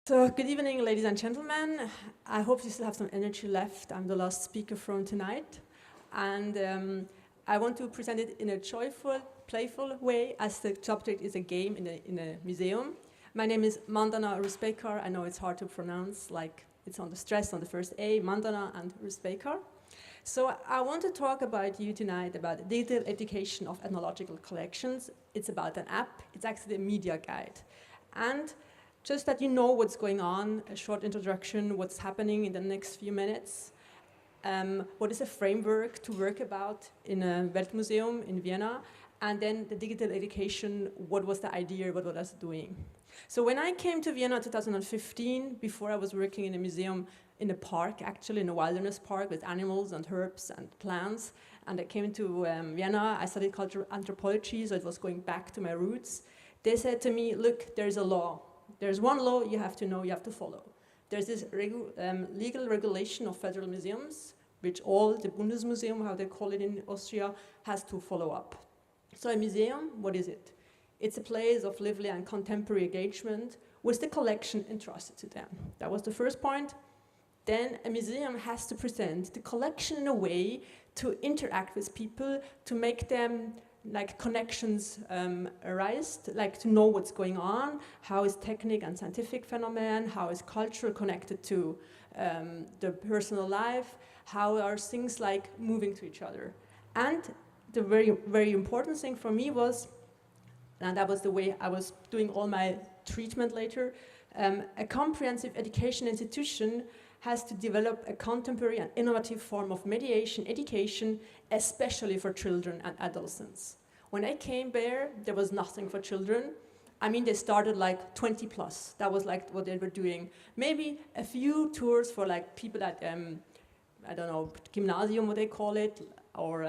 So, good evening, ladies and gentlemen. I hope you still have some energy left. I'm the last speaker from tonight. And I want to present it in a joyful, playful way, as the subject is a game in a museum. My name is Mandana Rusbekar. I know it's hard to pronounce, like it's on the stress on the first A, Mandana and Rusbekar. So I want to talk about you tonight about digital education of ethnological collections. It's about an app. It's actually a media guide. And just that you know what's going on, a short introduction, what's happening in the next few minutes. What is a framework to work about in a Weltmuseum in Vienna, and then the digital education, what was the idea, what was it doing? So when I came to Vienna in 2015, before I was working in a museum in a park, actually in a wilderness park with animals and herbs and plants, and I came to Vienna, I studied cultural anthropology, so it was going back to my roots. They said to me, look, there's a law. There's one law you have to know, you have to follow. There's this legal regulation of federal museums, which all the Bundesmuseum, how they call it in Austria, has to follow up. So a museum, what is it? It's a place of lively and contemporary engagement with the collection entrusted to them. That was the first point. Then a museum has to present the collection in a way to interact with people, to make them like connections arise, like to know what's going on, how is technique and scientific phenomenon, how is culture connected to the personal life, how are things like moving to each other. And the very, very important thing for me was, and that was the way I was doing all my treatment later, a comprehensive education institution has to develop a contemporary and innovative form of mediation education, especially for children and adolescents. When I came there was nothing for children. I mean, they started like 20 plus. That was like what they were doing. Maybe a few tours for like people at, I don't know, gymnasium, what they call it, or,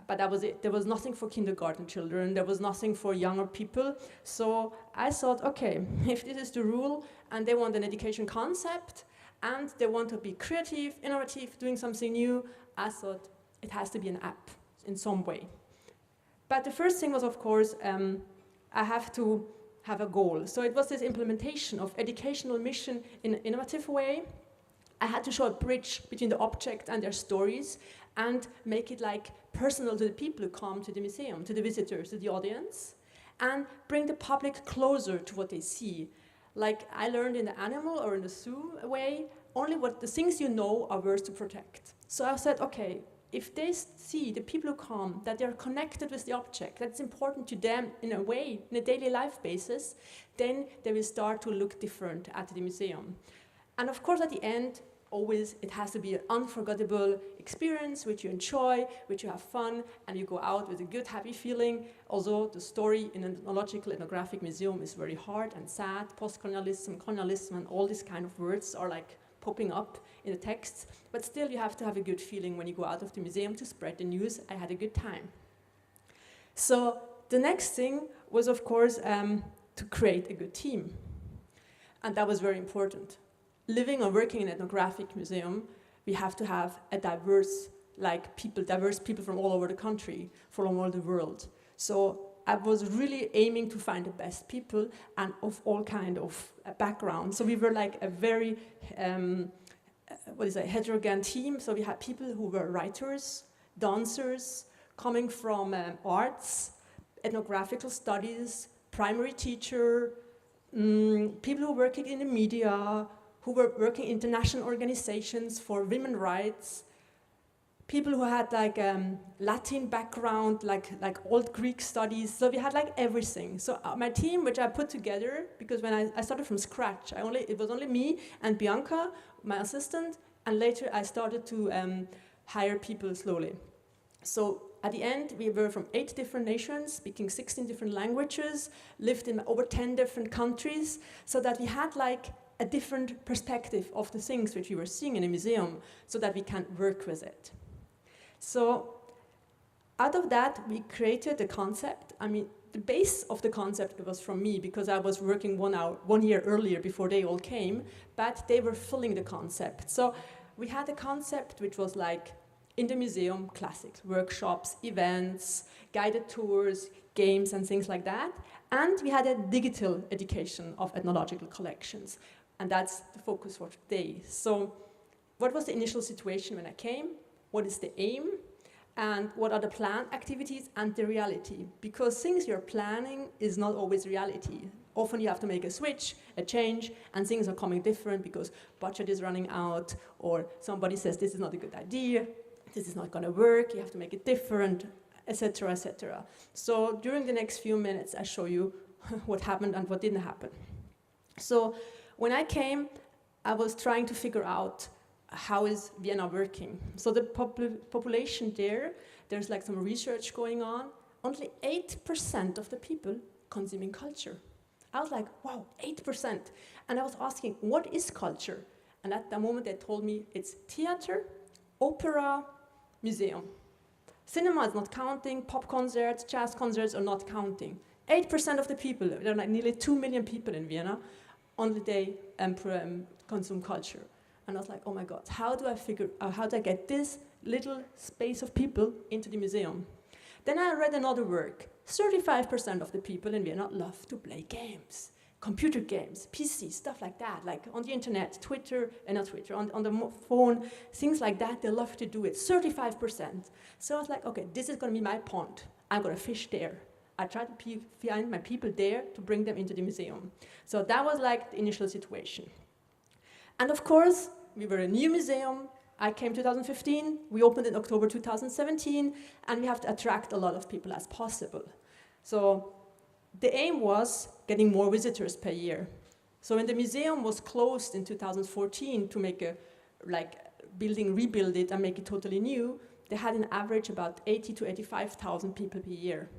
but that was it. There was nothing for kindergarten children. There was nothing for younger people. So I thought, okay, if this is the rule and they want an education concept, and they want to be creative, innovative, doing something new, I thought it has to be an app in some way. But the first thing was, of course, I have to have a goal. So it was this implementation of educational mission in an innovative way. I had to show a bridge between the object and their stories and make it like personal to the people who come to the museum, to the visitors, to the audience, and bring the public closer to what they see. Like I learned in the animal or in the zoo way, only what the things you know are worth to protect. So I said, okay, if they see, the people who come, that they're connected with the object, that's important to them in a way, in a daily life basis, then they will start to look different at the museum. And of course, at the end, always it has to be an unforgettable experience, which you enjoy, which you have fun, and you go out with a good, happy feeling. Although the story in an ethnological ethnographic museum is very hard and sad, postcolonialism, colonialism, and all these kind of words are like popping up in the texts, but still you have to have a good feeling when you go out of the museum to spread the news. I had a good time. So the next thing was, of course, to create a good team. And that was very important. Living or working in an ethnographic museum, we have to have a diverse people from all over the country, from all over the world. So I was really aiming to find the best people and of all kind of backgrounds. So we were like a very, heterogeneous team. So we had people who were writers, dancers, coming from arts, ethnographical studies, primary teacher, people who were working in the media, who were working in international organizations for women's rights, people who had like Latin background, like old Greek studies. So we had like everything. So my team, which I put together, because when I started from scratch, it was only me and Bianca, my assistant, and later I started to hire people slowly. So at the end, we were from 8 different nations, speaking 16 different languages, lived in over 10 different countries, so that we had like a different perspective of the things which we were seeing in a museum, so that we can work with it. So out of that, we created a concept. I mean, the base of the concept was from me, because I was working 1 year earlier before they all came, but they were filling the concept. So we had a concept which was like, in the museum, classics, workshops, events, guided tours, games and things like that. And we had a digital education of ethnological collections. And that's the focus for today. So what was the initial situation when I came? What is the aim? And what are the planned activities and the reality? Because things you're planning is not always reality. Often you have to make a switch, a change, and things are coming different because budget is running out, or somebody says this is not a good idea, this is not going to work, you have to make it different, etc., etc. So during the next few minutes, I show you what happened and what didn't happen. So when I came, I was trying to figure out how is Vienna working. So the population there's like some research going on, only 8% of the people consuming culture. I was like, wow, 8%. And I was asking, what is culture? And at that moment they told me it's theater, opera, museum. Cinema is not counting, pop concerts, jazz concerts are not counting. 8% of the people, there are like nearly 2 million people in Vienna, only they consume culture. And I was like, oh my God, how do I get this little space of people into the museum? Then I read another work. 35% of the people in Vienna love to play games, computer games, PC, stuff like that, like on the internet, Twitter, not Twitter, on the phone, things like that, they love to do it, 35%. So I was like, okay, this is gonna be my pond. I'm gonna fish there. I tried to find my people there to bring them into the museum. So that was like the initial situation. And of course, we were a new museum. I came 2015, we opened in October 2017, and we have to attract a lot of people as possible. So the aim was getting more visitors per year. So when the museum was closed in 2014 to make a rebuild it and make it totally new, they had an average about 80 to 85,000 people per year.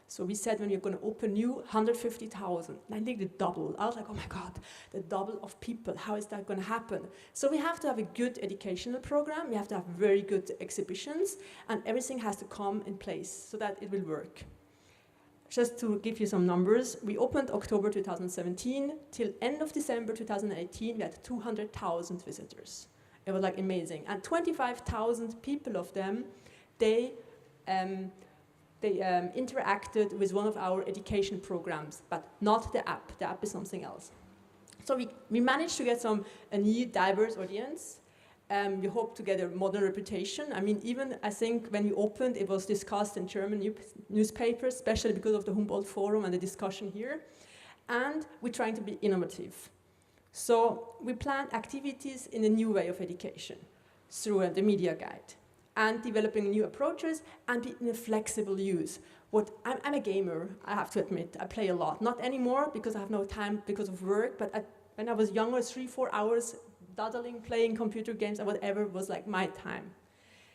So we said when you're going to open new, 150,000. I think the double. I was like, oh my God, the double of people. How is that going to happen? So we have to have a good educational program. We have to have very good exhibitions. And everything has to come in place so that it will work. Just to give you some numbers, we opened October 2017. Till end of December 2018, we had 200,000 visitors. It was like amazing. And 25,000 people of them, they interacted with one of our education programs, but not the app. The app is something else. So we managed to get a new diverse audience. We hope to get a modern reputation. I mean, even I think when we opened, it was discussed in German newspapers, especially because of the Humboldt Forum and the discussion here. And we're trying to be innovative. So we planned activities in a new way of education through the media guide, and developing new approaches and in a flexible use. I'm a gamer, I have to admit. I play a lot. Not anymore because I have no time because of work, but when I was younger, 3-4 hours dawdling, playing computer games and whatever was like my time.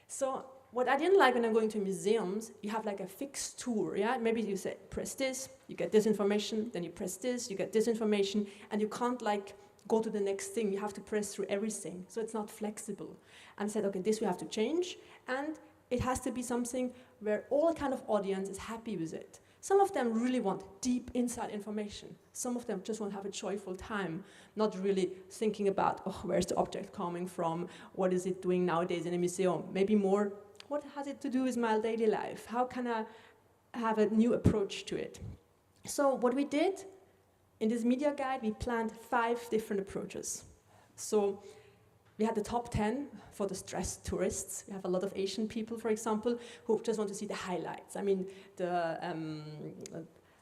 So what I didn't like when I'm going to museums, you have like a fixed tour, yeah? Maybe you say, press this, you get this information, then you press this, you get this information, and you can't like go to the next thing, you have to press through everything, so it's not flexible. And I said, okay, this we have to change, and it has to be something where all kind of audience is happy with it. Some of them really want deep inside information. Some of them just want to have a joyful time, not really thinking about, oh, where's the object coming from? What is it doing nowadays in a museum? Maybe more, what has it to do with my daily life? How can I have a new approach to it? So what we did, in this media guide, we planned 5 different approaches. So we had the top 10 for the stressed tourists. We have a lot of Asian people, for example, who just want to see the highlights. I mean,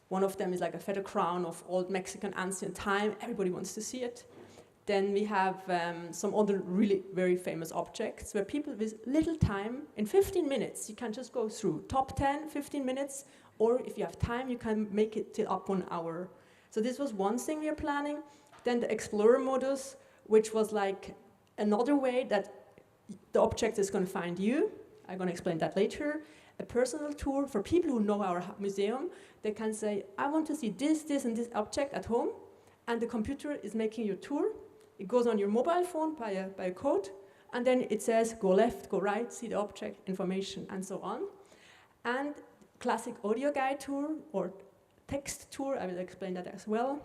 one of them is like a feather crown of old Mexican ancient time. Everybody wants to see it. Then we have some other really very famous objects where people with little time, in 15 minutes, you can just go through top 10, 15 minutes, or if you have time, you can make it till up 1 hour. So this was one thing we are planning. Then the Explorer modus, which was like another way that the object is going to find you. I'm going to explain that later. A personal tour for people who know our museum. They can say, I want to see this, this, and this object at home. And the computer is making your tour. It goes on your mobile phone by a code. And then it says, go left, go right, see the object, information, and so on. And classic audio guide tour, or text tour, I will explain that as well.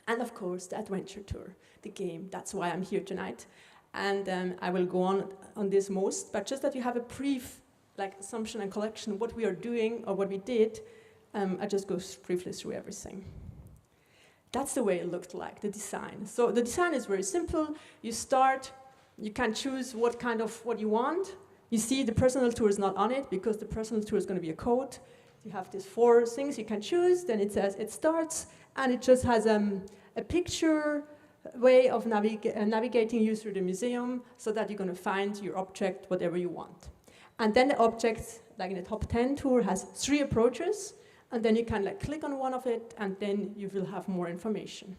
And of course, the adventure tour, the game. That's why I'm here tonight. And I will go on this most, but just that you have a brief assumption and collection of what we are doing or what we did. I just go briefly through everything. That's the way it looked like, the design. So the design is very simple. You start, you can choose what you want. You see the personal tour is not on it because the personal tour is going to be a code. You have these 4 things you can choose, then it says it starts, and it just has a picture way of navigating you through the museum so that you're going to find your object, whatever you want. And then the object, like in the top 10 tour, has 3 approaches, and then you can like click on one of it, and then you will have more information.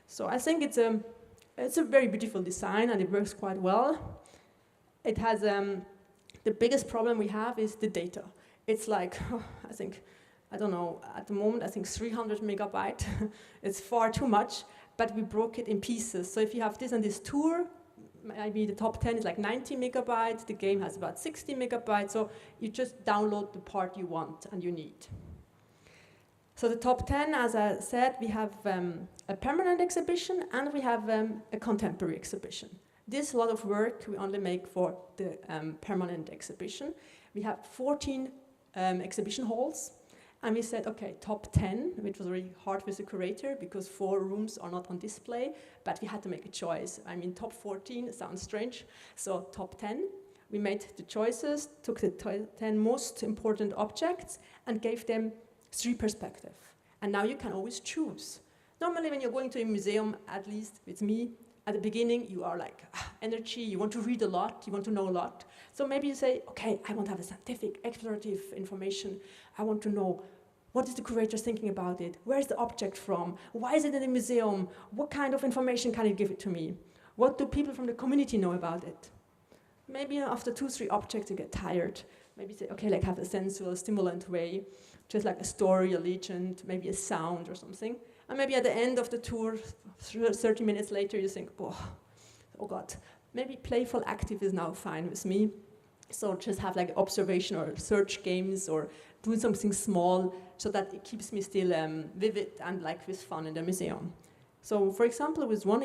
So I think it's a very beautiful design, and it works quite well. It has, the biggest problem we have is the data. It's like, I don't know, at the moment I think 300 megabyte. It's far too much, but we broke it in pieces. So if you have this and this tour, maybe the top 10 is like 90 megabytes, the game has about 60 megabytes, so you just download the part you want and you need. So the top 10, as I said, we have a permanent exhibition and we have a contemporary exhibition. This is a lot of work we only make for the permanent exhibition. We have 14 exhibition halls, and we said, okay, top 10, which was really hard with the curator because 4 rooms are not on display, but we had to make a choice. I mean, top 14 sounds strange, so top 10. We made the choices, took the 10 most important objects, and gave them 3 perspectives. And now you can always choose. Normally when you're going to a museum, at least with me, at the beginning you are like, energy, you want to read a lot, you want to know a lot. So maybe you say, okay, I want to have a scientific, explorative information. I want to know, what is the curator thinking about it? Where is the object from? Why is it in the museum? What kind of information can you give it to me? What do people from the community know about it? Maybe after 2, 3 objects you get tired. Maybe say, okay, like have a sensual, stimulant way, just like a story, a legend, maybe a sound or something. And maybe at the end of the tour, 30 minutes later, you think, oh God, maybe playful active is now fine with me. So just have like observation or search games or doing something small so that it keeps me still vivid and like with fun in the museum. So for example, with one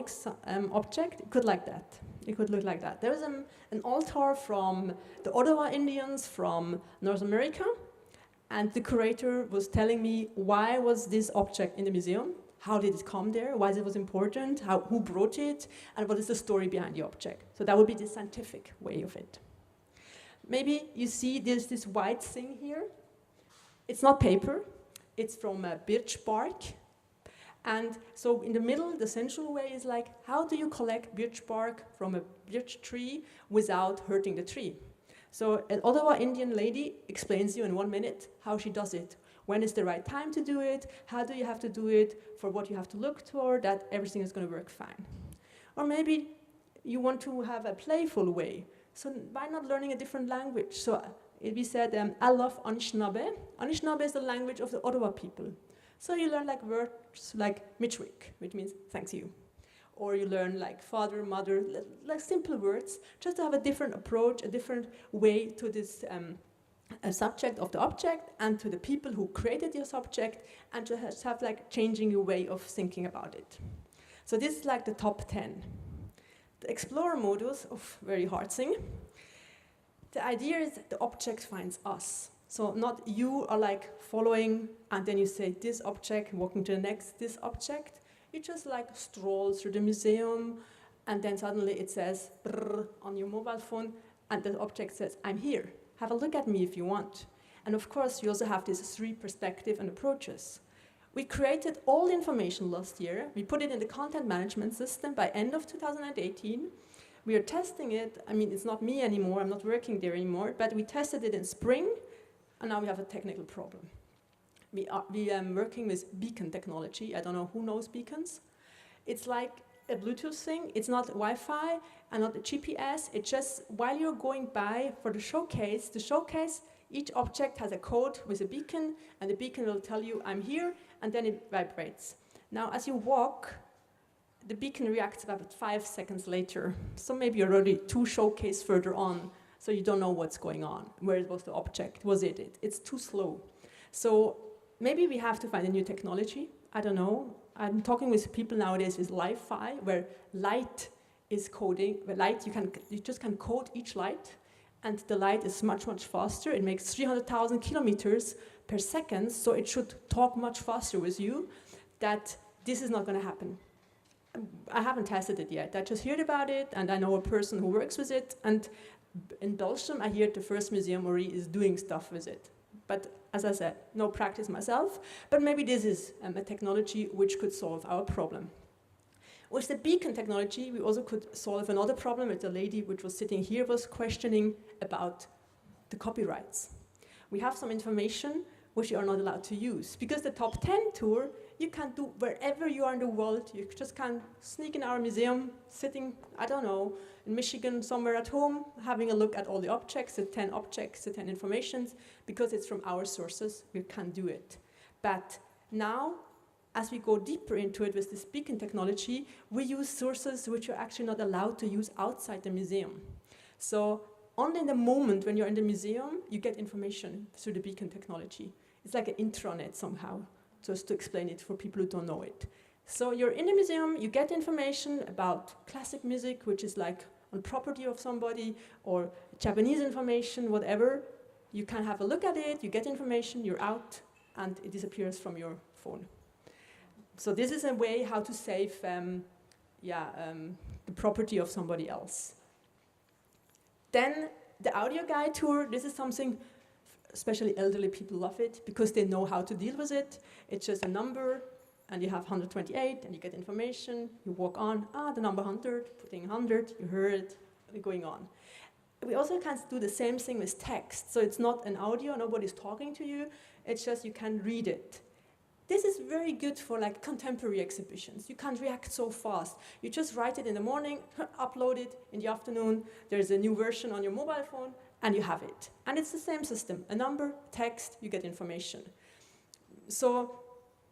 object, it could like that. It could look like that. There is an altar from the Ottawa Indians from North America, and the curator was telling me why was this object in the museum, how did it come there, why it was important, who brought it, and what is the story behind the object. So that would be the scientific way of it. Maybe you see there's this white thing here. It's not paper, it's from birch bark. And so in the middle, the central way is like, how do you collect birch bark from a birch tree without hurting the tree? So an Ottawa Indian lady explains you in 1 minute how she does it. When is the right time to do it? How do you have to do it? For what you have to look toward, that everything is going to work fine. Or maybe you want to have a playful way. So why not learning a different language? So we said, I love Anishinaabe. Anishinaabe is the language of the Ottawa people. So you learn like words like Mitchwick, which means thanks you. Or you learn like father, mother, like simple words, just to have a different approach, a different way to this a subject of the object and to the people who created your subject, and to have like changing your way of thinking about it. So this is like the top 10. The explorer modus, very hard thing. The idea is that the object finds us. So not you are like following and then you say this object, walking to the next, this object. You just like stroll through the museum and then suddenly it says brrr on your mobile phone and the object says, I'm here. Have a look at me if you want. And of course you also have these 3 perspectives and approaches. We created all the information last year. We put it in the content management system by end of 2018. We are testing it. I mean, it's not me anymore. I'm not working there anymore. But we tested it in spring. And now we have a technical problem. We are working with beacon technology. I don't know who knows beacons. It's like a Bluetooth thing. It's not Wi-Fi and not a GPS. It's just while you're going by for the showcase, each object has a code with a beacon, and the beacon will tell you, I'm here, and then it vibrates. Now, as you walk, the beacon reacts about 5 seconds later. So maybe you're already 2 showcases further on. So you don't know what's going on. Where was the object? Was it? It's too slow. So maybe we have to find a new technology. I don't know. I'm talking with people nowadays with Li-Fi, where light is coding. Where light, you just can code each light, and the light is much, much faster. It makes 300,000 kilometers per second, so it should talk much faster with you, that this is not going to happen. I haven't tested it yet. I just heard about it, and I know a person who works with it, and in Belgium, I hear the first museum already is doing stuff with it. But as I said, no practice myself, but maybe this is a technology which could solve our problem. With the beacon technology, we also could solve another problem that the lady which was sitting here was questioning about the copyrights. We have some information which you are not allowed to use, because the top 10 tour you can do wherever you are in the world. You just can sneak in our museum, sitting, I don't know, in Michigan somewhere at home, having a look at all the objects, the 10 objects, the 10 informations, because it's from our sources, we can do it. But now, as we go deeper into it with this beacon technology, we use sources which you're actually not allowed to use outside the museum. So only in the moment when you're in the museum, you get information through the beacon technology. It's like an intranet somehow, just to explain it for people who don't know it. So you're in the museum, you get information about classic music, which is like on property of somebody, or Japanese information, whatever. You can have a look at it, you get information, you're out, and it disappears from your phone. So this is a way how to save the property of somebody else. Then the audio guide tour, this is something, especially elderly people love it because they know how to deal with it. It's just a number, and you have 128, and you get information, you walk on, the number 100, putting 100, you heard it, going on. We also can do the same thing with text. So it's not an audio, nobody's talking to you, it's just you can read it. This is very good for like contemporary exhibitions. You can't react so fast. You just write it in the morning, upload it in the afternoon, there's a new version on your mobile phone, and you have it. And it's the same system. A number, text, you get information. So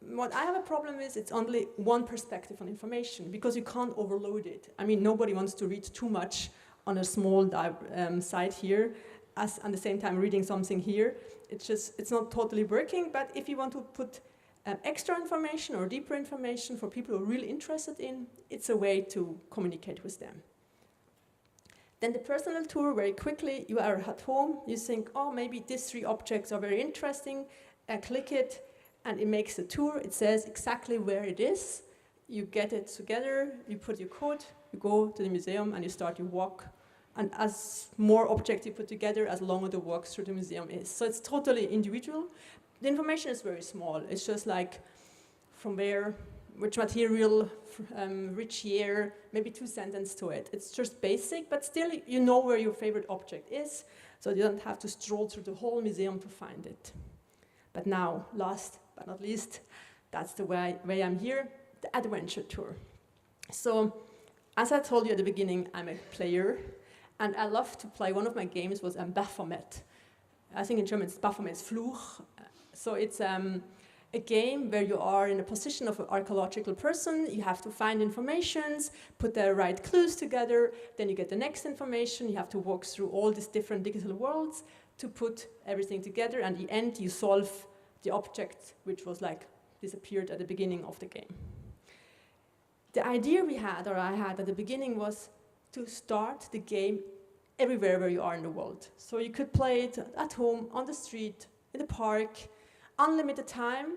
what I have a problem with, it's only one perspective on information, because you can't overload it. I mean, nobody wants to read too much on a small site here, as at the same time reading something here. It's not totally working, but if you want to put extra information or deeper information for people who are really interested in, it's a way to communicate with them. Then the personal tour, very quickly, you are at home, you think, oh, maybe these 3 objects are very interesting, click it, and it makes a tour. It says exactly where it is. You get it together, you put your code, you go to the museum, and you start your walk. And as more objects you put together, as longer the walk through the museum is. So it's totally individual. The information is very small. It's just like from where, which material, which year, maybe 2 sentences to it. It's just basic, but still you know where your favorite object is, so you don't have to stroll through the whole museum to find it. But now, last but not least, that's the way I'm here, the adventure tour. So, as I told you at the beginning, I'm a player, and I love to play. One of my games was Baphomet. I think in German it's Baphomet's-Fluch. So it's a game where you are in a position of an archaeological person. You have to find informations, put the right clues together, then you get the next information. You have to walk through all these different digital worlds to put everything together, and in the end you solve the object which was like disappeared at the beginning of the game. The idea we had, or I had at the beginning, was to start the game everywhere where you are in the world. So you could play it at home, on the street, in the park, unlimited time,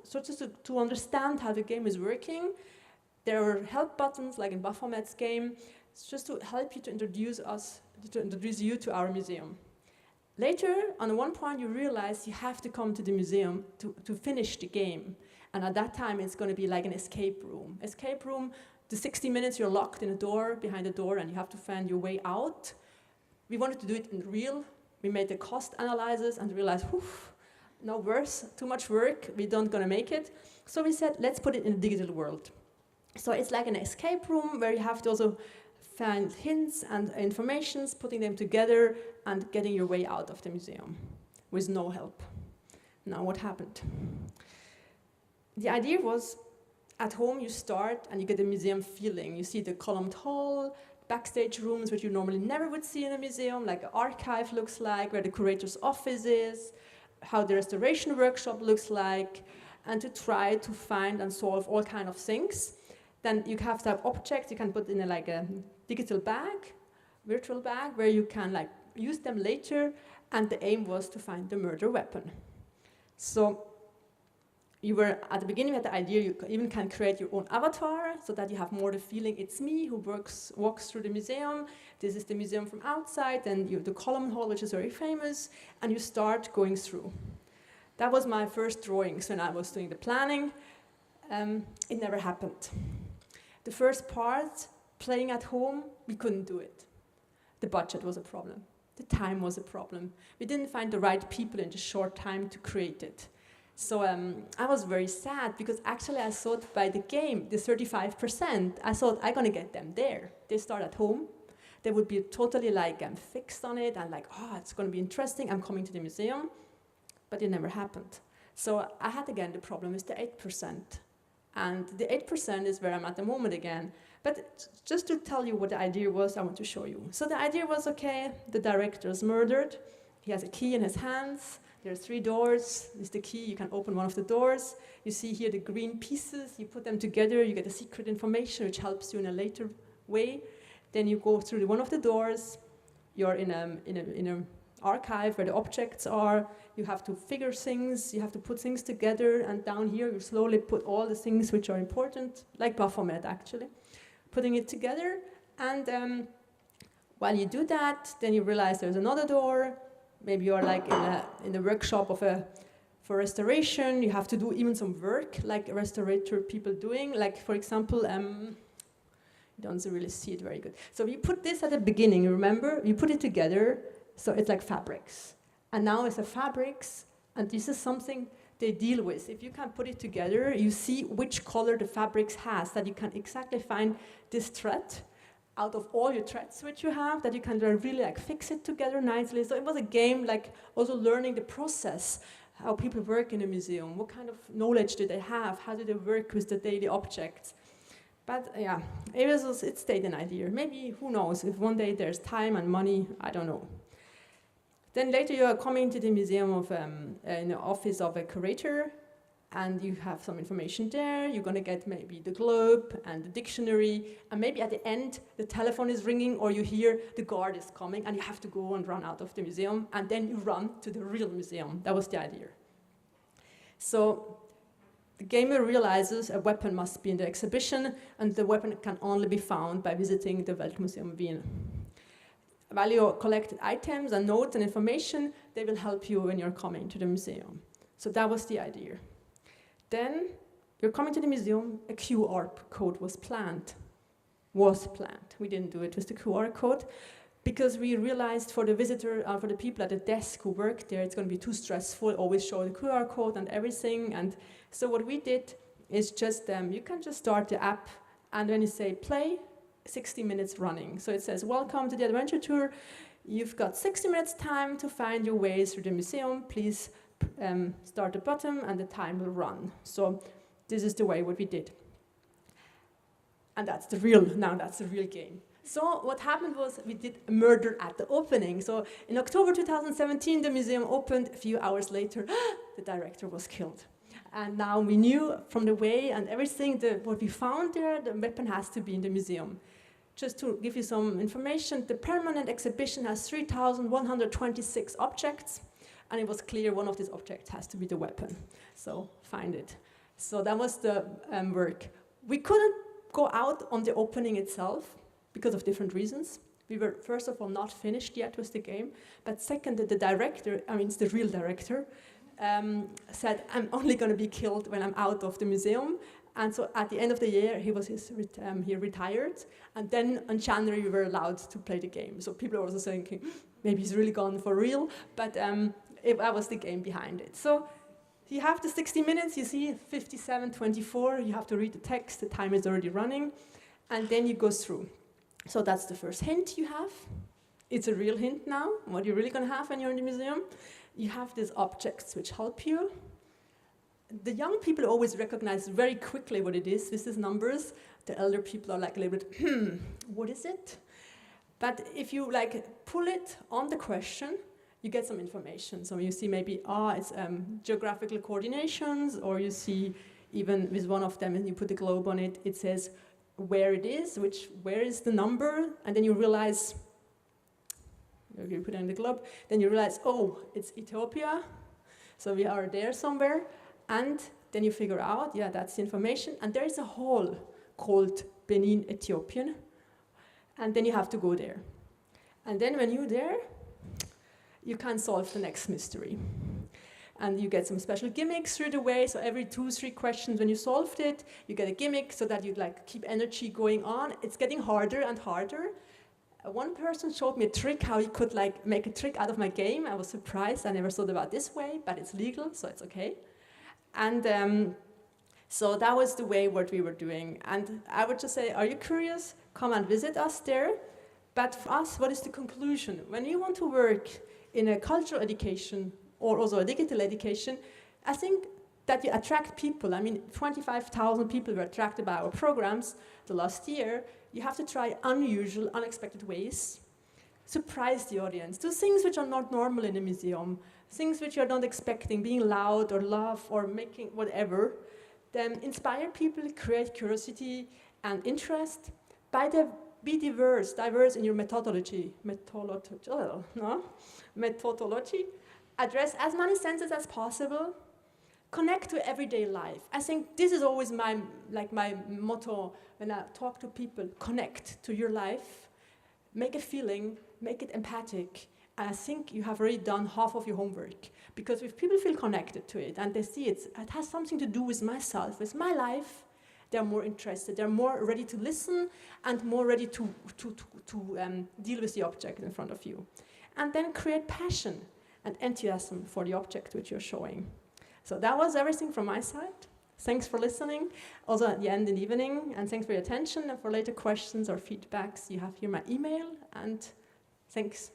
so just to understand how the game is working. There are help buttons, like in Baphomet's game. It's just to help you to introduce you to our museum. Later, on one point, you realize you have to come to the museum to finish the game. And at that time, it's going to be like an escape room. Escape room, the 60 minutes you're locked in a door, behind a door, and you have to find your way out. We wanted to do it in real. We made the cost analysis and realized, no worse, too much work, we don't gonna make it. So we said, let's put it in the digital world. So it's like an escape room where you have to also find hints and informations, putting them together and getting your way out of the museum with no help. Now what happened? The idea was, at home you start and you get a museum feeling. You see the columned hall, backstage rooms which you normally never would see in a museum, like an archive looks like, where the curator's office is, how the restoration workshop looks like, and to try to find and solve all kinds of things. Then you have to have objects you can put in a digital bag, virtual bag, where you can use them later, and the aim was to find the murder weapon. So you were, at the beginning, you had the idea you even can create your own avatar, so that you have more the feeling it's me who walks through the museum. This is the museum from outside, and you have the column hall, which is very famous, and you start going through. That was my first drawings when I was doing the planning. It never happened. The first part, playing at home, we couldn't do it. The budget was a problem. The time was a problem. We didn't find the right people in the short time to create it. So I was very sad, because actually I thought by the game, the 35%, I thought I'm gonna get them there. They start at home. They would be totally like fixed on it and like, oh, it's gonna be interesting, I'm coming to the museum. But it never happened. So I had again the problem with the 8%. And the 8% is where I'm at the moment again. But just to tell you what the idea was, I want to show you. So the idea was, okay, the director is murdered. He has a key in his hands. There are 3 doors. This is the key. You can open one of the doors. You see here the green pieces. You put them together. You get the secret information, which helps you in a later way. Then you go through one of the doors. You're in a archive where the objects are. You have to figure things. You have to put things together. And down here, you slowly put all the things which are important, like Baphomet, actually. Putting it together. And while you do that, then you realize there's another door. Maybe you're like in the workshop for restoration. You have to do even some work, like restorator people doing. Like, for example, you don't really see it very good. So we put this at the beginning, remember? We put it together, so it's like fabrics. And now it's a fabrics, and this is something they deal with. If you can put it together, you see which color the fabrics has, that you can exactly find this thread out of all your threads which you have, that you can really like fix it together nicely. So it was a game like also learning the process, how people work in a museum, what kind of knowledge do they have, how do they work with the daily objects. But yeah, it stayed an idea. Maybe, who knows, if one day there's time and money, I don't know. Then later you are coming to the museum of, in the office of a curator, and you have some information there. You're gonna get maybe the globe and the dictionary, and maybe at the end the telephone is ringing, or you hear the guard is coming, and you have to go and run out of the museum, and then you run to the real museum. That was the idea. So the gamer realizes a weapon must be in the exhibition, and the weapon can only be found by visiting the Weltmuseum Wien. While you collect items and notes and information, they will help you when you're coming to the museum. So that was the idea. Then you're coming to the museum, a QR code was planned. We didn't do it with the QR code, because we realized for the visitor, for the people at the desk who work there, it's going to be too stressful, always show the QR code and everything. And so what we did is just, you can just start the app, and when you say play, 60 minutes running. So it says, welcome to the adventure tour. You've got 60 minutes time to find your way through the museum. Please start the button and the time will run. So this is the way what we did. And that's the real game. So what happened was we did a murder at the opening. So in October 2017, the museum opened. A few hours later, the director was killed. And now we knew from the way and everything, what we found there, the weapon has to be in the museum. Just to give you some information, the permanent exhibition has 3,126 objects, and it was clear one of these objects has to be the weapon. So find it. So that was the work. We couldn't go out on the opening itself because of different reasons. We were, first of all, not finished yet with the game, but second, the director, it's the real director, said, I'm only going to be killed when I'm out of the museum. And so at the end of the year, he retired. And then in January, we were allowed to play the game. So people were also thinking, maybe he's really gone for real. But that was the game behind it. So you have the 60 minutes, you see 57:24. You have to read the text. The time is already running. And then you go through. So that's the first hint you have. It's a real hint now, what you're really going to have when you're in the museum. You have these objects which help you. The young people always recognize very quickly what it is with these numbers. The elder people are like a little bit, what is it? But if you like pull it on the question, you get some information. So you see maybe, it's geographical coordinations, or you see even with one of them, and you put the globe on it, it says where it is, where is the number, and then you realize, you put it in the globe, then you realize, oh, it's Ethiopia, so we are there somewhere, and then you figure out, yeah, that's the information, and there is a hall called Benin Ethiopian, and then you have to go there. And then when you're there, you can solve the next mystery. And you get some special gimmicks through the way, so every 2-3 questions when you solved it, you get a gimmick so that you like keep energy going on. It's getting harder and harder. One person showed me a trick, how he could like make a trick out of my game. I was surprised, I never thought about this way, but it's legal, so it's okay. And so that was the way what we were doing. And I would just say, are you curious? Come and visit us there. But for us, what is the conclusion? When you want to work in a cultural education or also a digital education, I think that you attract people. I mean, 25,000 people were attracted by our programs the last year. You have to try unusual, unexpected ways, surprise the audience, do things which are not normal in a museum, things which you're not expecting, being loud or laugh or making whatever. Then inspire people, create curiosity and interest. Be diverse in your methodology. Address as many senses as possible. Connect to everyday life. I think this is always my motto when I talk to people. Connect to your life, make a feeling, make it empathic. And I think you have already done half of your homework. Because if people feel connected to it and they see it has something to do with myself, with my life, they're more interested, they're more ready to listen and more ready to deal with the object in front of you. And then create passion and enthusiasm for the object which you're showing. So that was everything from my side. Thanks for listening, also at the end in the evening, and thanks for your attention. And for later questions or feedbacks, you have here my email, and thanks.